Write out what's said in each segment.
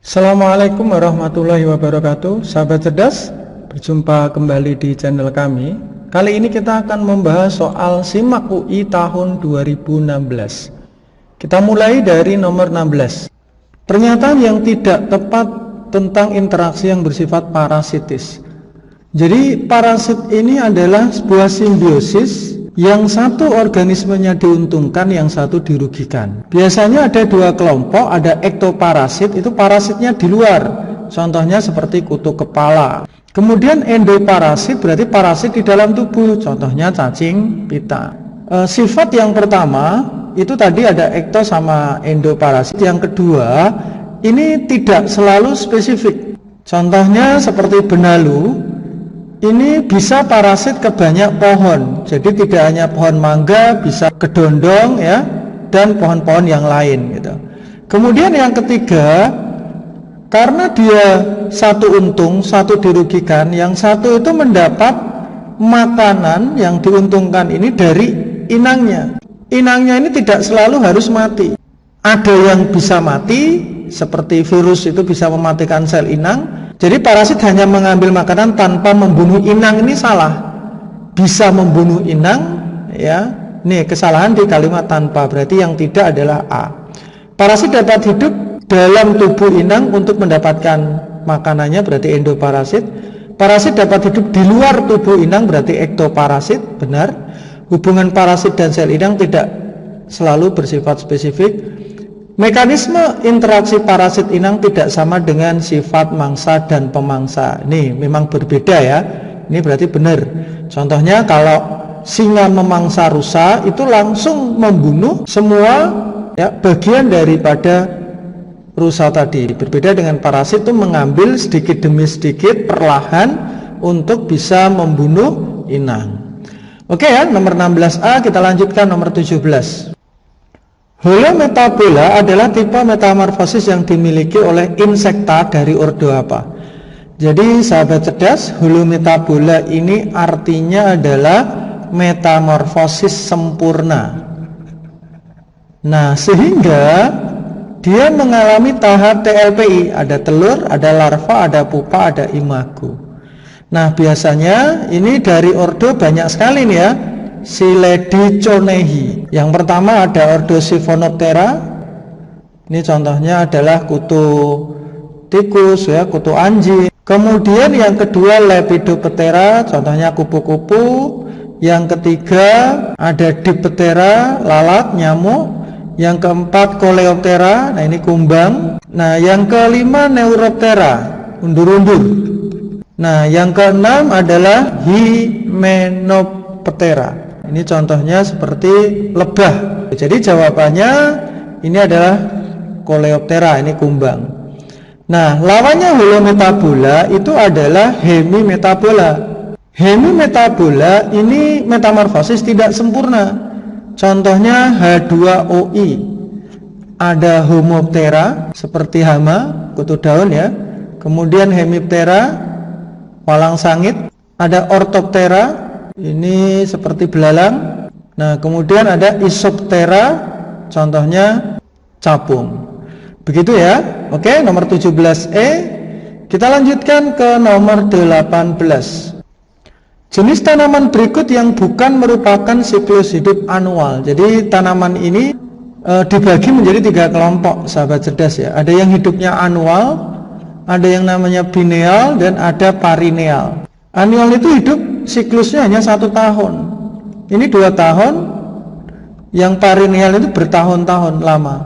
Assalamualaikum warahmatullahi wabarakatuh. Sahabat cerdas, berjumpa kembali di channel kami. Kali ini kita akan membahas soal SIMAK UI tahun 2016. Kita mulai dari nomor 16. Pernyataan yang tidak tepat tentang interaksi yang bersifat parasitis. Jadi parasit ini adalah sebuah simbiosis yang satu organismenya diuntungkan, yang satu dirugikan. Biasanya ada dua kelompok, ada ektoparasit, itu parasitnya di luar, contohnya seperti kutu kepala. Kemudian endoparasit, berarti parasit di dalam tubuh, contohnya cacing pita. Sifat yang pertama itu tadi ada ekto sama endoparasit. Yang kedua, ini tidak selalu spesifik. Contohnya seperti benalu, ini bisa parasit ke banyak pohon, jadi tidak hanya pohon mangga, bisa kedondong ya, dan pohon-pohon yang lain gitu. Kemudian yang ketiga, karena dia satu untung, satu dirugikan, yang satu itu mendapat makanan yang diuntungkan ini dari inangnya. Inangnya ini tidak selalu harus mati. Ada yang bisa mati, seperti virus itu bisa mematikan sel inang. Jadi parasit hanya mengambil makanan tanpa membunuh inang, ini salah. Bisa membunuh inang ya. Nih kesalahan di kalimat tanpa, berarti yang tidak adalah A. Parasit dapat hidup dalam tubuh inang untuk mendapatkan makanannya, berarti endoparasit. Parasit dapat hidup di luar tubuh inang, berarti ektoparasit, benar. Hubungan parasit dan sel inang tidak selalu bersifat spesifik. Mekanisme interaksi parasit inang tidak sama dengan sifat mangsa dan pemangsa. Ini memang berbeda ya. Ini berarti benar. Contohnya kalau singa memangsa rusa, itu langsung membunuh semua ya, bagian daripada rusa tadi. Berbeda dengan parasit, itu mengambil sedikit demi sedikit perlahan untuk bisa membunuh inang. Oke ya, nomor 16A. Kita lanjutkan nomor 17. Holometabola adalah tipe metamorfosis yang dimiliki oleh insekta dari ordo apa? Jadi sahabat cerdas, holometabola ini artinya adalah metamorfosis sempurna. Nah, sehingga dia mengalami tahap TLPI, ada telur, ada larva, ada pupa, ada imago. Nah, biasanya ini dari ordo banyak sekali nih ya. Silediconehi. Yang pertama ada ordo Siphonoptera. Ini contohnya adalah kutu tikus ya, kutu anjing. Kemudian yang kedua Lepidoptera, contohnya kupu-kupu. Yang ketiga ada Diptera, lalat, nyamuk. Yang keempat Coleoptera, nah ini kumbang. Nah, yang kelima Neuroptera, undur-undur. Nah, yang keenam adalah Hymenoptera. Ini contohnya seperti lebah. Jadi jawabannya ini adalah Coleoptera, ini kumbang. Nah, lawannya holometabola itu adalah hemimetabola. Hemimetabola ini metamorfosis tidak sempurna. Contohnya H2OI. Ada Homoptera seperti hama, kutu daun ya. Kemudian Hemiptera, walang sangit. Ada Orthoptera, ini seperti belalang. Nah, kemudian ada Isoptera, contohnya capung. Begitu ya. Oke, nomor 17E. Kita lanjutkan ke nomor 18. Jenis tanaman berikut yang bukan merupakan siklus hidup anual. Jadi tanaman ini dibagi menjadi 3 kelompok, sahabat cerdas ya. Ada yang hidupnya anual, ada yang namanya biennial, dan ada parineal. Annual itu hidup siklusnya hanya 1 tahun. Ini 2 tahun. Yang parineal itu bertahun-tahun lama.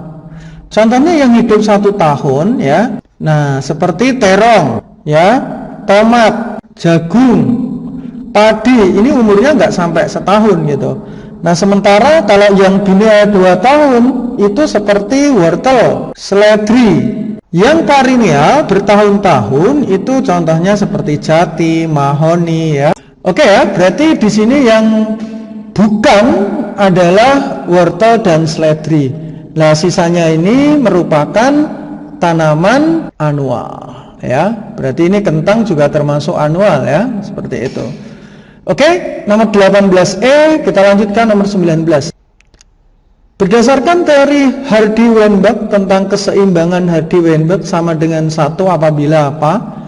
Contohnya yang hidup 1 tahun ya. Nah, seperti terong ya, tomat, jagung, padi. Ini umurnya nggak sampai setahun gitu. Nah, sementara kalau yang biennial 2 tahun itu seperti wortel, seledri. Yang parineal bertahun-tahun itu contohnya seperti jati, mahoni ya. Oke ya, berarti di sini yang bukan adalah wortel dan seledri. Nah, sisanya ini merupakan tanaman anual ya. Berarti ini kentang juga termasuk anual ya, seperti itu. Oke, nomor 18E, kita lanjutkan nomor 19. Berdasarkan teori Hardy-Weinberg tentang keseimbangan Hardy-Weinberg sama dengan 1 apabila apa?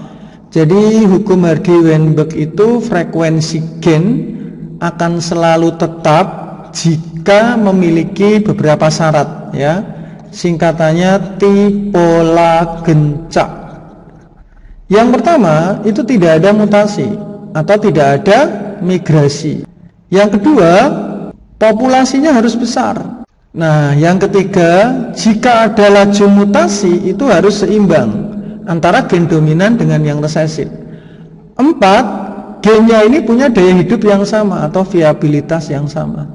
Jadi hukum Hardy-Weinberg itu frekuensi gen akan selalu tetap jika memiliki beberapa syarat, ya. Singkatannya Tipolagencak. Yang pertama, itu tidak ada mutasi atau tidak ada migrasi. Yang kedua, populasinya harus besar. Nah, yang ketiga, jika ada laju mutasi itu harus seimbang antara gen dominan dengan yang resesif. 4, gennya ini punya daya hidup yang sama atau viabilitas yang sama.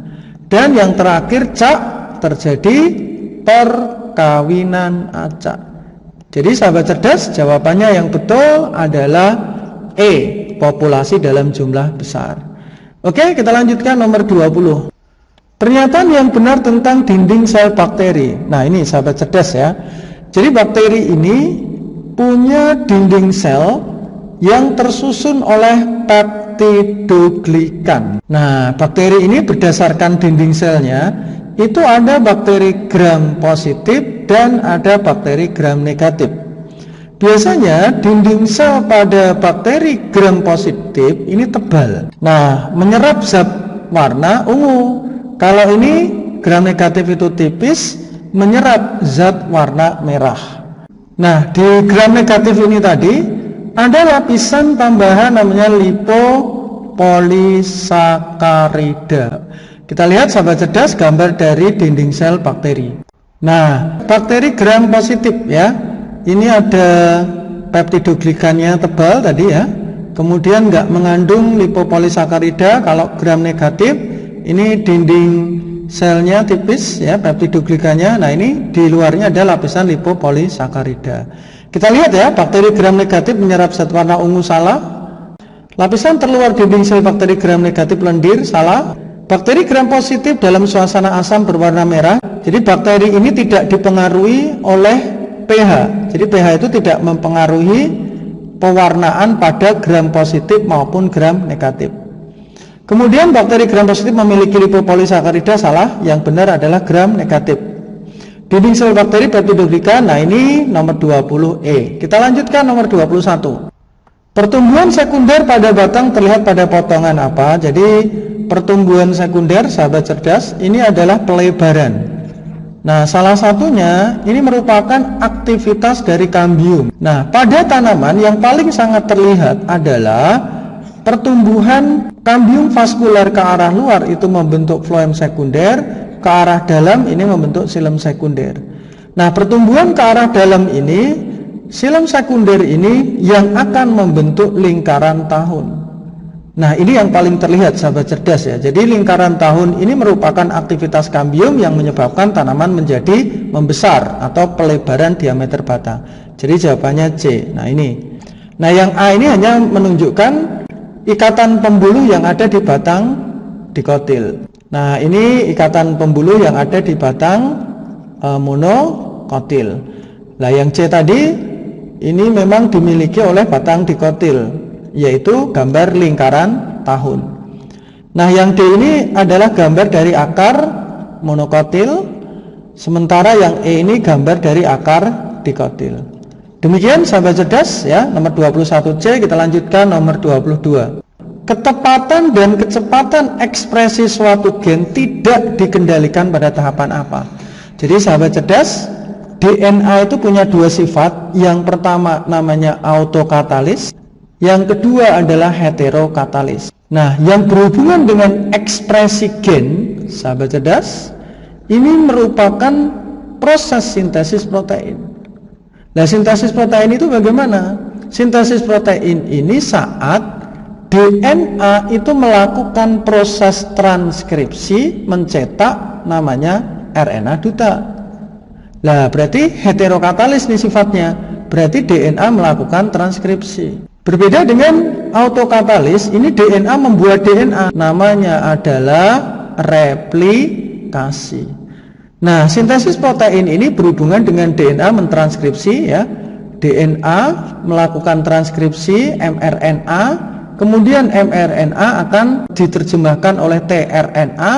Dan yang terakhir, Cak, terjadi perkawinan acak. Jadi sahabat cerdas, jawabannya yang betul adalah E, populasi dalam jumlah besar. Oke, kita lanjutkan nomor 20. Pernyataan yang benar tentang dinding sel bakteri. Nah, ini sahabat cerdas ya. Jadi bakteri ini punya dinding sel yang tersusun oleh peptidoglikan. Nah, bakteri ini berdasarkan dinding selnya itu ada bakteri gram positif dan ada bakteri gram negatif. Biasanya dinding sel pada bakteri gram positif ini tebal. Nah, menyerap zat warna ungu. Kalau ini gram negatif itu tipis, menyerap zat warna merah. Nah, di gram negatif ini tadi ada lapisan tambahan namanya lipopolisakarida. Kita lihat sahabat cerdas gambar dari dinding sel bakteri. Nah, bakteri gram positif ya. Ini ada peptidoglikannya tebal tadi ya. Kemudian nggak mengandung lipopolisakarida. Kalau gram negatif, ini dinding selnya tipis ya, peptidoglikannya. Nah, ini di luarnya ada lapisan lipopolisakarida. Kita lihat ya, bakteri gram negatif menyerap zat warna ungu, salah. Lapisan terluar dinding sel bakteri gram negatif lendir, salah. Bakteri gram positif dalam suasana asam berwarna merah. Jadi bakteri ini tidak dipengaruhi oleh pH. Jadi pH itu tidak mempengaruhi pewarnaan pada gram positif maupun gram negatif. Kemudian bakteri gram positif memiliki lipopolisakarida, salah. Yang benar adalah gram negatif. Dinding sel bakteri peptidoglika. Nah, ini nomor 20E. Kita lanjutkan nomor 21. Pertumbuhan sekunder pada batang terlihat pada potongan apa? Jadi pertumbuhan sekunder sahabat cerdas ini adalah pelebaran. Nah, salah satunya ini merupakan aktivitas dari kambium. Nah, pada tanaman yang paling sangat terlihat adalah pertumbuhan kambium vaskuler ke arah luar itu membentuk floem sekunder, ke arah dalam ini membentuk xilem sekunder. Nah, pertumbuhan ke arah dalam ini, xilem sekunder ini yang akan membentuk lingkaran tahun. Nah, ini yang paling terlihat sahabat cerdas ya. Jadi lingkaran tahun ini merupakan aktivitas kambium yang menyebabkan tanaman menjadi membesar atau pelebaran diameter batang. Jadi jawabannya C. Nah, ini. Nah, yang A ini hanya menunjukkan ikatan pembuluh yang ada di batang dikotil. Nah, ini ikatan pembuluh yang ada di batang monokotil. Nah, yang C tadi ini memang dimiliki oleh batang dikotil, yaitu gambar lingkaran tahun. Nah, yang D ini adalah gambar dari akar monokotil, sementara yang E ini gambar dari akar dikotil. Demikian sahabat cerdas ya, nomor 21C. Kita lanjutkan nomor 22. Ketepatan dan kecepatan ekspresi suatu gen tidak dikendalikan pada tahapan apa? Jadi sahabat cerdas, DNA itu punya dua sifat. Yang pertama namanya autokatalis, yang kedua adalah heterokatalis. Nah, yang berhubungan dengan ekspresi gen, sahabat cerdas, ini merupakan proses sintesis protein. Nah, sintesis protein itu bagaimana? Sintesis protein ini saat DNA itu melakukan proses transkripsi mencetak namanya RNA duta. Nah, berarti heterokatalis nih sifatnya. Berarti DNA melakukan transkripsi. Berbeda dengan autokatalis, ini DNA membuat DNA, namanya adalah replikasi. Nah, sintesis protein ini berhubungan dengan DNA mentranskripsi ya. DNA melakukan transkripsi mRNA, kemudian mRNA akan diterjemahkan oleh tRNA,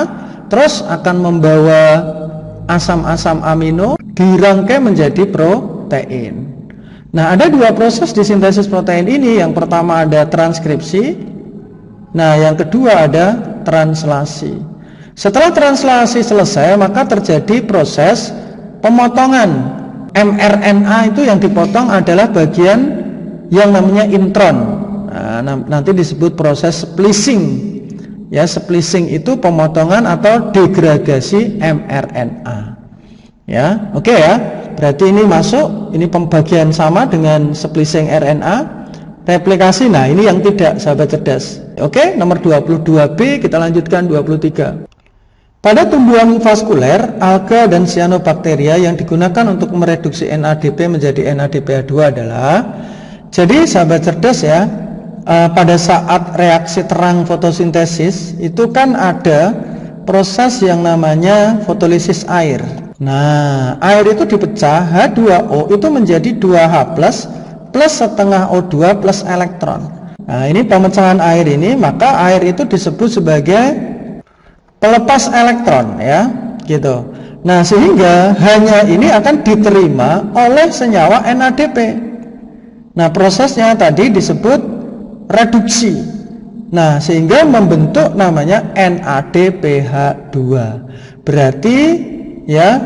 terus akan membawa asam-asam amino dirangkai menjadi protein. Nah, ada dua proses di sintesis protein ini. Yang pertama ada transkripsi. Nah, yang kedua ada translasi. Setelah translasi selesai, maka terjadi proses pemotongan. mRNA itu yang dipotong adalah bagian yang namanya intron. Nah, nanti disebut proses splicing. Ya, splicing itu pemotongan atau degradasi mRNA. Ya, oke ya. Berarti ini masuk, ini pembagian sama dengan splicing RNA. Replikasi, nah ini yang tidak, sahabat cerdas. Oke, nomor 22B, kita lanjutkan 23. Pada tumbuhan vaskuler, alga dan cyanobacteria yang digunakan untuk mereduksi NADP menjadi NADPH2 adalah, jadi sahabat cerdas ya, pada saat reaksi terang fotosintesis itu kan ada proses yang namanya fotolisis air. Nah, air itu dipecah, H2O itu menjadi 2H plus setengah O2 plus elektron. Nah, ini pemecahan air ini, maka air itu disebut sebagai pelepas elektron ya, gitu. Nah, sehingga hanya ini akan diterima oleh senyawa NADP. Nah, prosesnya tadi disebut reduksi. Nah, sehingga membentuk namanya NADPH2. Berarti ya,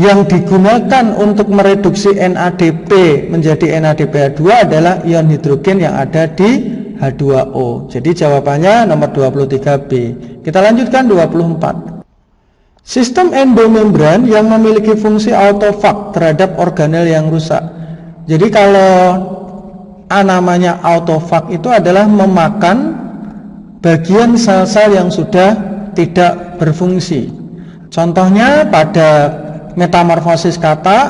yang digunakan untuk mereduksi NADP menjadi NADPH2 adalah ion hidrogen yang ada di H2O. Jadi jawabannya nomor 23B. Kita lanjutkan 24. Sistem endomembran yang memiliki fungsi autofag terhadap organel yang rusak. Jadi kalau namanya autofag itu adalah memakan bagian sel-sel yang sudah tidak berfungsi. Contohnya pada metamorfosis kata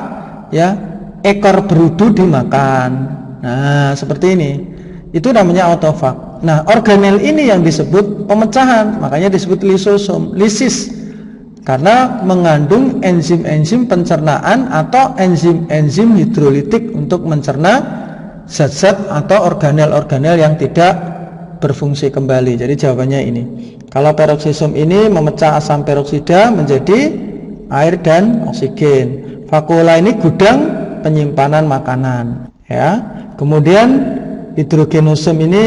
ya, ekor berudu dimakan. Nah, seperti ini. Itu namanya autofag. Nah, organel ini yang disebut pemecahan, makanya disebut lisosom, lisis. Karena mengandung enzim-enzim pencernaan atau enzim-enzim hidrolitik untuk mencerna zat-zat atau organel-organel yang tidak berfungsi kembali. Jadi jawabannya ini. Kalau peroksisom ini memecah asam peroksida menjadi air dan oksigen. Vakula ini gudang penyimpanan makanan ya. Kemudian hidrogenosum ini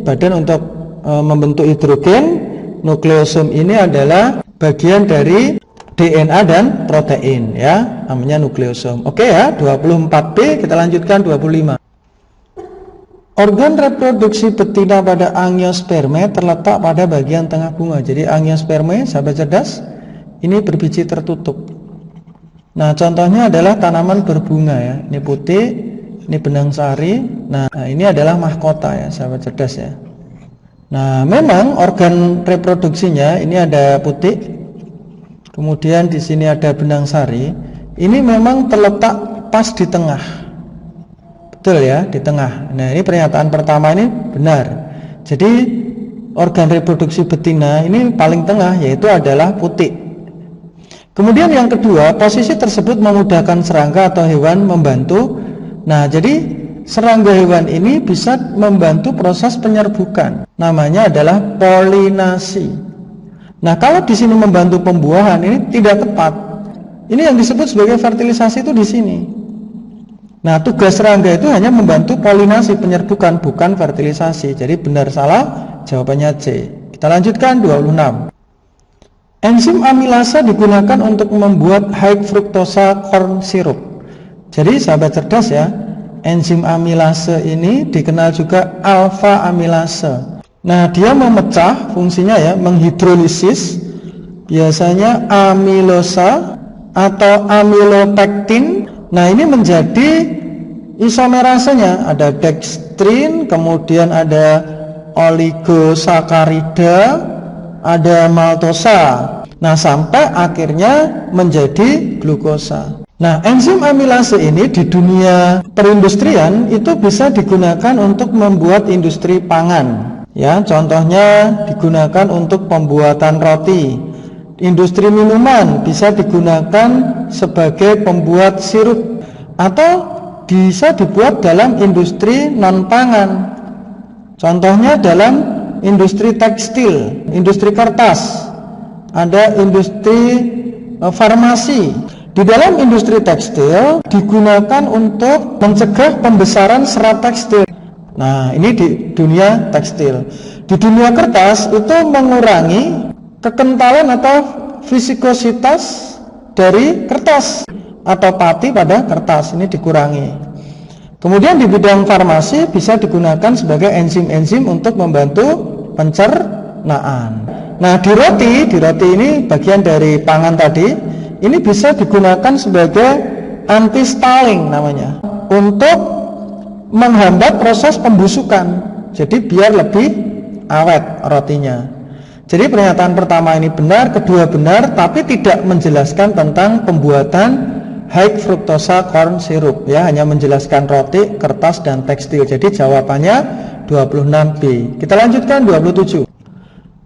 badan untuk membentuk hidrogen. Nukleosum ini adalah bagian dari DNA dan protein ya, namanya nukleosum. Oke ya, 24B. Kita lanjutkan 25. Organ reproduksi betina pada angiosperme terletak pada bagian tengah bunga. Jadi angiosperme, sahabat cerdas, ini berbiji tertutup. Nah, contohnya adalah tanaman berbunga ya. Ini putih, ini benang sari. Nah, ini adalah mahkota ya, sahabat cerdas ya. Nah, memang organ reproduksinya ini ada putih. Kemudian di sini ada benang sari. Ini memang terletak pas di tengah. Betul ya, di tengah. Nah, ini pernyataan pertama ini benar. Jadi organ reproduksi betina ini paling tengah, yaitu adalah putih. Kemudian yang kedua, posisi tersebut memudahkan serangga atau hewan membantu. Nah, jadi serangga hewan ini bisa membantu proses penyerbukan. Namanya adalah polinasi. Nah, kalau di sini membantu pembuahan ini tidak tepat. Ini yang disebut sebagai fertilisasi itu di sini. Nah, tugas serangga itu hanya membantu polinasi, penyerbukan, bukan fertilisasi. Jadi benar salah, jawabannya C. Kita lanjutkan 26. Enzim amilasa digunakan untuk membuat high fructosa corn syrup. Jadi sahabat cerdas ya, enzim amilase ini dikenal juga alfa amilase. Nah, dia memecah, fungsinya ya, menghidrolisis biasanya amilosa atau amilopektin. Nah, ini menjadi isomerasenya, ada dextrin, kemudian ada oligosakarida, ada maltosa. Nah, sampai akhirnya menjadi glukosa. Nah, enzim amilase ini di dunia perindustrian itu bisa digunakan untuk membuat industri pangan. Ya, contohnya digunakan untuk pembuatan roti. Industri minuman bisa digunakan sebagai pembuat sirup atau bisa dibuat dalam industri non-pangan. Contohnya dalam industri tekstil, industri kertas, ada industri farmasi. Di dalam industri tekstil digunakan untuk mencegah pembesaran serat tekstil. Nah, ini di dunia tekstil. Di dunia kertas itu mengurangi kekentalan atau viskositas dari kertas atau pati pada kertas, ini dikurangi. Kemudian di bidang farmasi bisa digunakan sebagai enzim-enzim untuk membantu pencernaan. Nah, di roti ini bagian dari pangan tadi, ini bisa digunakan sebagai anti-stalling namanya, untuk menghambat proses pembusukan. Jadi biar lebih awet rotinya. Jadi pernyataan pertama ini benar, kedua benar, tapi tidak menjelaskan tentang pembuatan high fructosa corn syrup, ya, hanya menjelaskan roti, kertas, dan tekstil. Jadi jawabannya 26B. Kita lanjutkan 27.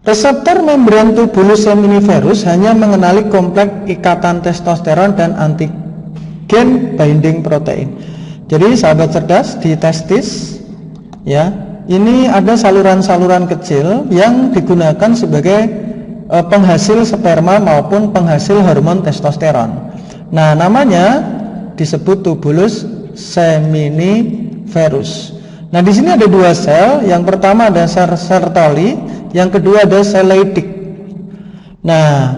Reseptor membran tubulus seminiferus hanya mengenali kompleks ikatan testosteron dan antigen binding protein. Jadi sahabat cerdas, di testis, ya, ini ada saluran-saluran kecil yang digunakan sebagai penghasil sperma maupun penghasil hormon testosteron. Nah, namanya disebut tubulus seminiferus. Nah, di sini ada dua sel. Yang pertama ada sel Sertoli, yang kedua ada sel Leydig. Nah,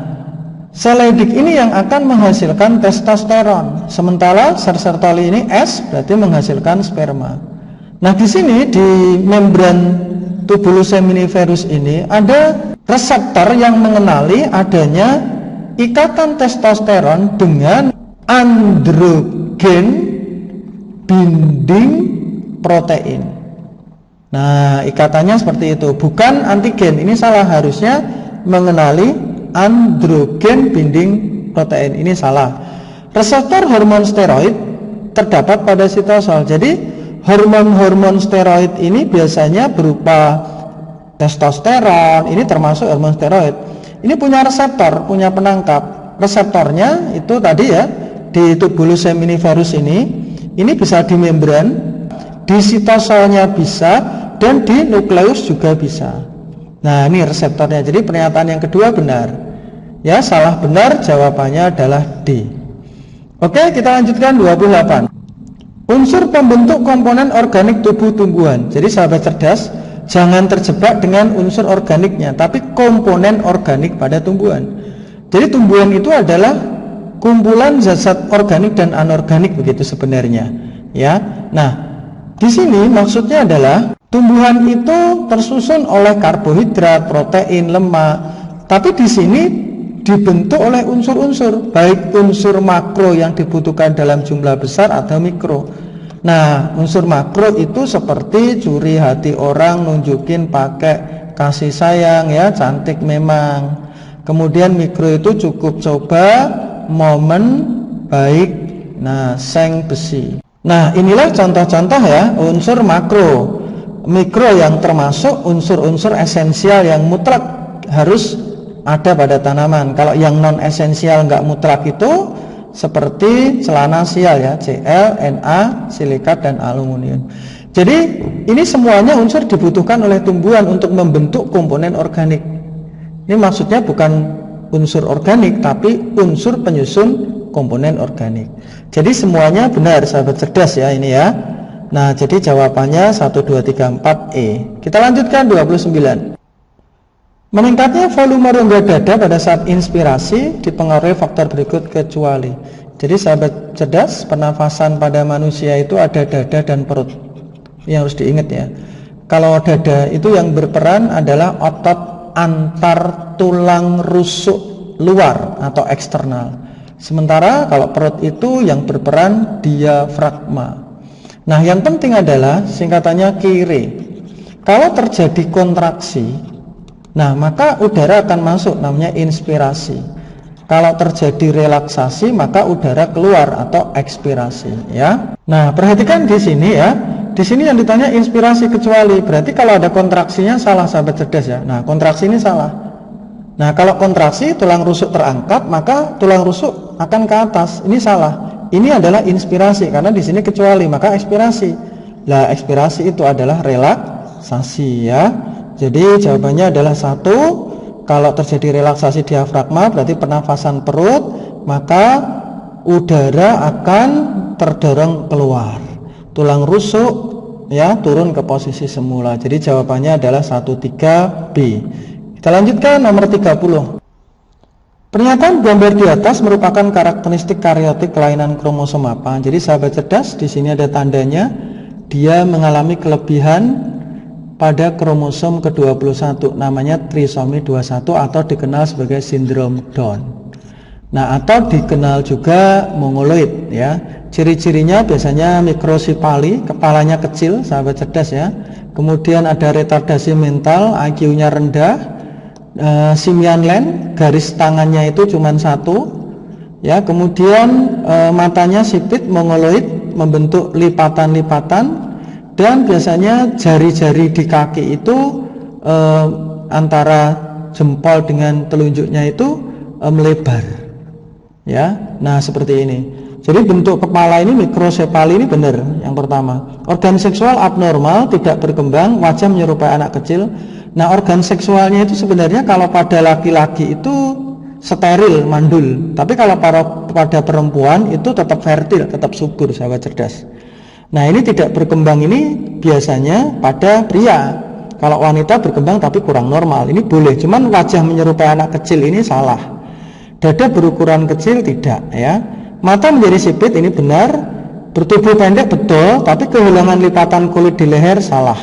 sel Leydig ini yang akan menghasilkan testosteron. Sementara sel Sertoli ini S berarti menghasilkan sperma. Nah, di sini di membran tubulus seminiferus ini ada reseptor yang mengenali adanya ikatan testosteron dengan androgen binding protein. Nah, ikatannya seperti itu, bukan antigen. Ini salah, harusnya mengenali androgen binding protein. Ini salah. Reseptor hormon steroid terdapat pada sitosol. Jadi hormon-hormon steroid ini biasanya berupa testosteron. Ini termasuk hormon steroid. Ini punya reseptor, punya penangkap. Reseptornya itu tadi ya, di tubulus seminiferus ini bisa di membran, di sitosolnya bisa, dan di nukleus juga bisa. Nah, ini reseptornya. Jadi pernyataan yang kedua benar. Ya, salah benar, jawabannya adalah D. Oke, kita lanjutkan 28. Unsur pembentuk komponen organik tubuh tumbuhan. Jadi sahabat cerdas, jangan terjebak dengan unsur organiknya, tapi komponen organik pada tumbuhan. Jadi tumbuhan itu adalah kumpulan zat-zat organik dan anorganik begitu sebenarnya, ya. Nah, di sini maksudnya adalah tumbuhan itu tersusun oleh karbohidrat, protein, lemak, tapi di sini dibentuk oleh unsur-unsur, baik unsur makro yang dibutuhkan dalam jumlah besar atau mikro. Nah, unsur makro itu seperti curi hati orang, nunjukin pakai kasih sayang, ya, cantik memang. Kemudian mikro itu cukup coba, momen, baik, nah, seng besi. Nah, inilah contoh-contoh ya unsur makro. Mikro yang termasuk unsur-unsur esensial yang mutlak harus ada pada tanaman. Kalau yang non esensial nggak mutlak itu seperti celana sial ya, Cl, Na, silikat, dan aluminium. Jadi ini semuanya unsur dibutuhkan oleh tumbuhan untuk membentuk komponen organik. Ini maksudnya bukan unsur organik, tapi unsur penyusun komponen organik. Jadi semuanya benar sahabat cerdas ya ini ya. Nah, jadi jawabannya 1, 2, 3, 4E. Kita lanjutkan 29. Meningkatnya volume rongga dada pada saat inspirasi dipengaruhi faktor berikut kecuali. Jadi sahabat cerdas, pernafasan pada manusia itu ada dada dan perut. Ini harus diingat ya. Kalau dada itu yang berperan adalah otot antar tulang rusuk luar atau eksternal. Sementara kalau perut itu yang berperan diafragma. Nah, yang penting adalah singkatannya KIRE. Kalau terjadi kontraksi, nah, maka udara akan masuk, namanya inspirasi. Kalau terjadi relaksasi, maka udara keluar atau ekspirasi, ya. Nah, perhatikan di sini ya. Di sini yang ditanya inspirasi kecuali, berarti kalau ada kontraksinya salah sahabat cerdas ya. Nah, kontraksi ini salah. Nah, kalau kontraksi tulang rusuk terangkat, maka tulang rusuk akan ke atas. Ini salah. Ini adalah inspirasi karena di sini kecuali, maka ekspirasi. Lah, ekspirasi itu adalah relaksasi ya. Jadi jawabannya adalah 1. Kalau terjadi relaksasi diafragma berarti pernafasan perut. maka udara akan terdorong keluar. Tulang rusuk ya turun ke posisi semula. Jadi jawabannya adalah 13B. Kita lanjutkan nomor 30. Pernyataan gambar di atas merupakan karakteristik karyotik kelainan kromosom apa? Jadi sahabat cerdas, di sini ada tandanya dia mengalami kelebihan pada kromosom ke-21, namanya trisomi 21 atau dikenal sebagai sindrom Down. Nah, atau dikenal juga mongoloid ya. Ciri-cirinya biasanya mikrosipali, kepalanya kecil, sahabat cerdas ya. Kemudian ada retardasi mental, IQ-nya rendah. Simian len, garis tangannya itu cuma satu ya. Kemudian matanya sipit, mongoloid, membentuk lipatan-lipatan, dan biasanya jari-jari di kaki itu antara jempol dengan telunjuknya itu melebar ya. Nah, seperti ini. Jadi bentuk kepala ini mikrosepali ini benar yang pertama. Organ seksual abnormal, tidak berkembang, wajah menyerupai anak kecil. Nah, organ seksualnya itu sebenarnya kalau pada laki-laki itu steril, mandul. Tapi kalau pada perempuan itu tetap fertil, tetap subur, sahabat cerdas. Nah, ini tidak berkembang ini biasanya pada pria. Kalau wanita berkembang tapi kurang normal, ini boleh. Cuman wajah menyerupai anak kecil ini salah. Dada berukuran kecil tidak ya. Mata menjadi sipit ini benar. Bertubuh pendek betul, tapi kehilangan lipatan kulit di leher salah.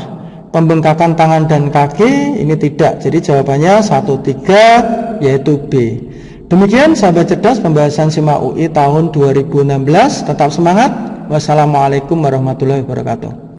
Pembengkakan tangan dan kaki ini tidak. Jadi jawabannya 13 yaitu B. Demikian sahabat cerdas pembahasan SIMAK UI tahun 2016. Tetap semangat. Wassalamualaikum warahmatullahi wabarakatuh.